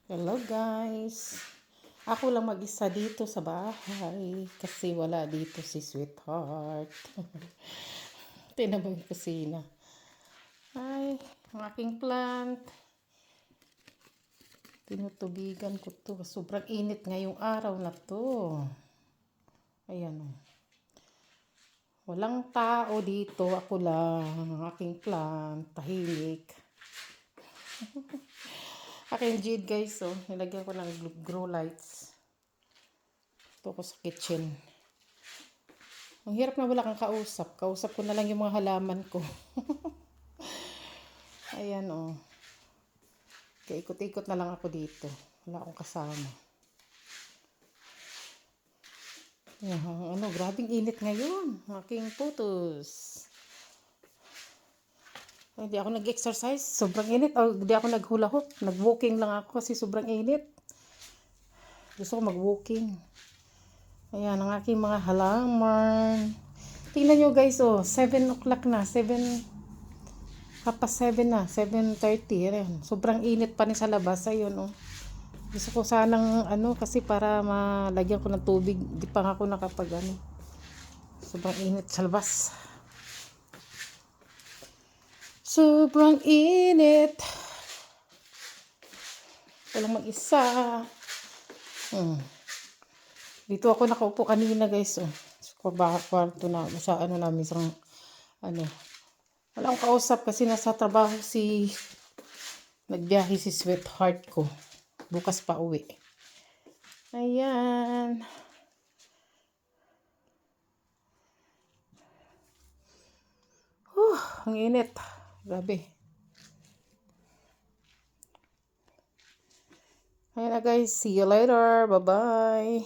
Hello guys. Ako lang mag-isa dito sa bahay kasi wala dito si Sweetheart. Tingnan mo yung kusina. Ay, ang aking plant. Tinutubigan ko to. Sobrang init ngayong araw na to. Ayan o. Walang tao dito. Ako lang. Ang aking plant. Tahimik. Aking jade guys, oh. Nilagyan ko ng grow lights. Ito ko sa kitchen. Ang hirap na wala kang kausap. Kausap ko na lang yung mga halaman ko. Ayan, oh. Kaya ikot-ikot na lang ako dito. Wala akong kasama. Ayan, grabing init ngayon. Aking photos. Hindi ako nag-exercise. Sobrang init. Hindi ako naghula hoop. Nag-walking lang ako kasi sobrang init. Gusto ko mag-walking. Ayan, ang aking mga halaman. Tingnan nyo guys, oh. 7 o'clock na. 7 na. 7:30. Ayan. Sobrang init pa rin sa labas. Ayun, oh. Gusto ko sanang, kasi para malagyan ko ng tubig. Di pa ako nakapag, Sobrang init sa labas. Sobrang init. Walang mag-isa. Dito ako nakaupo kanina guys. Kwarto na. Sa namin. Wala akong kausap kasi nasa trabaho nagbiyahe si Sweetheart ko. Bukas pa uwi. Ayan. Ang init. Grabe. Ayan na guys. See you later. Bye-bye.